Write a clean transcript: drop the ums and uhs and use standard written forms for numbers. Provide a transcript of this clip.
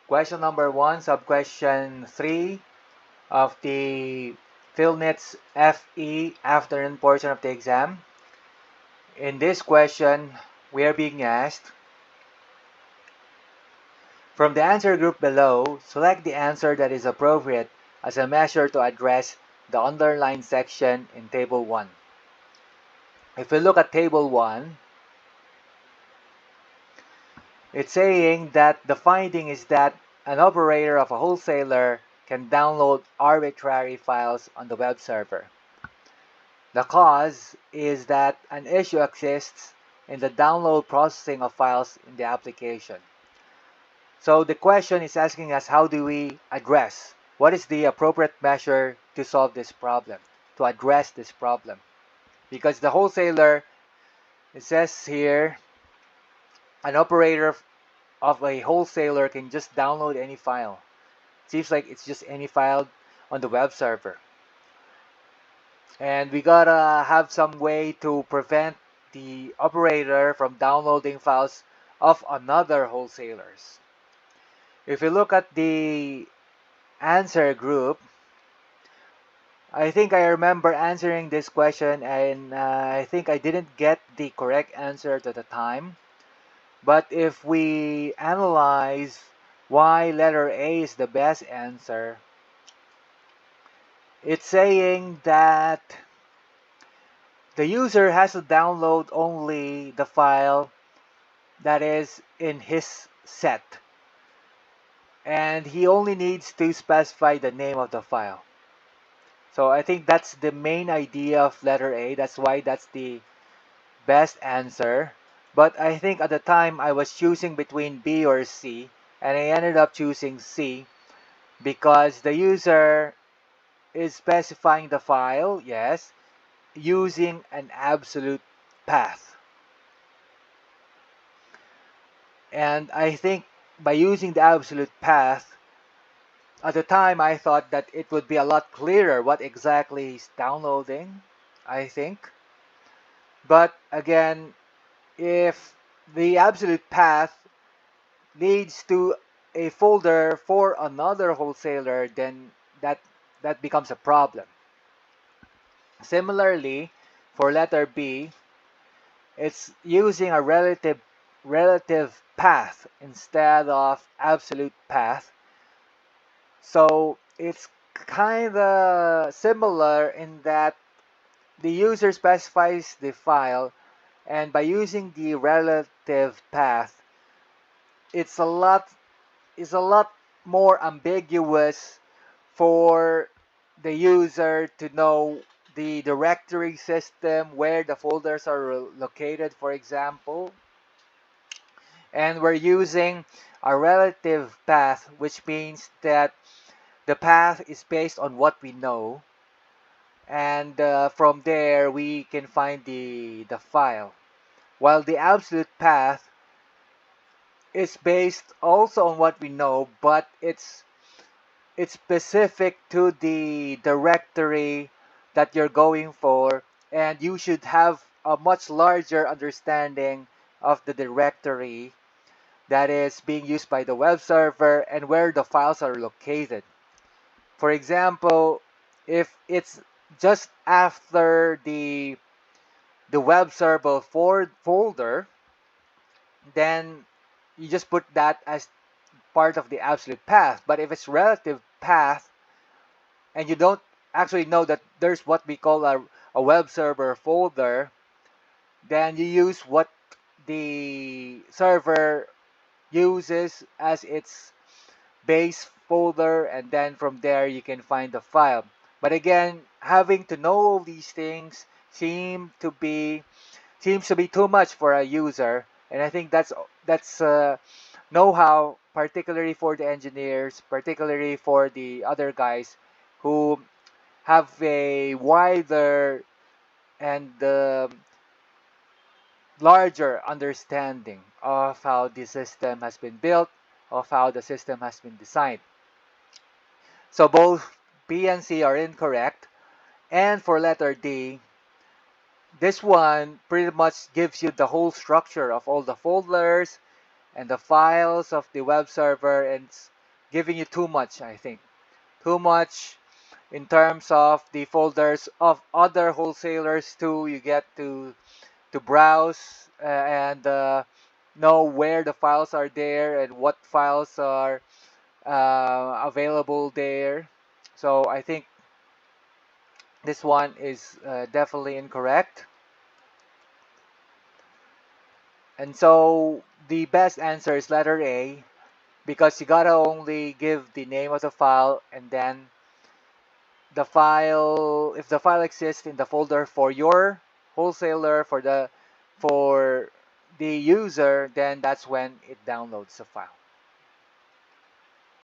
Question number 1, sub-question 3 of the PhilNITS FE afternoon portion of the exam. In this question, we are being asked, from the answer group below, select the answer that is appropriate as a measure to address the underlined section in Table 1. If we look at Table 1, it's saying that the finding is that an operator of a wholesaler can download arbitrary files on the web server. The cause is that an issue exists in the download processing of files in the application. So the question is asking us, how do we address? What is the appropriate measure to solve this problem, to address this problem? Because the wholesaler, it says here, an operator of a wholesaler can just download any file. Seems like it's just any file on the web server. And we gotta have some way to prevent the operator from downloading files of another wholesalers. If you look at the answer group, I think I remember answering this question, and I think I didn't get the correct answer at the time. But if we analyze why letter A is the best answer, it's saying that the user has to download only the file that is in his set, and he only needs to specify the name of the file. So I think that's the main idea of letter A. That's why that's the best answer. But I think at the time I was choosing between B or C, and I ended up choosing C because the user is specifying the file, yes, using an absolute path. And I think by using the absolute path, at the time I thought that it would be a lot clearer what exactly he's downloading, I think. But again, if the absolute path leads to a folder for another wholesaler, then that becomes a problem. Similarly, for letter B, it's using a relative path instead of absolute path. So it's kind of similar in that the user specifies the file, and by using the relative path, it's a lot more ambiguous for the user to know the directory system where the folders are located, for example. And we're using a relative path, which means that the path is based on what we know, and from there we can find the file, while the absolute path is based also on what we know, but it's specific to the directory that you're going for, and you should have a much larger understanding of the directory that is being used by the web server and where the files are located. For example, if it's just after the web server folder, then you just put that as part of the absolute path. But if it's relative path and you don't actually know that there's what we call a web server folder, then you use what the server uses as its base folder, and then from there you can find the file. But again, having to know all these things seems to be too much for a user, and I think that's know-how, particularly for the engineers, particularly for the other guys who have a wider and larger understanding of how the system has been built, of how the system has been designed. So both B and C are incorrect. And for letter D, this one pretty much gives you the whole structure of all the folders and the files of the web server, and giving you too much, I think. Too much in terms of the folders of other wholesalers too. You get to browse and know where the files are there and what files are available there. So I think this one is definitely incorrect. And so the best answer is letter A, because you gotta only give the name of the file, and then the file, if the file exists in the folder for your wholesaler, for the user, then that's when it downloads the file.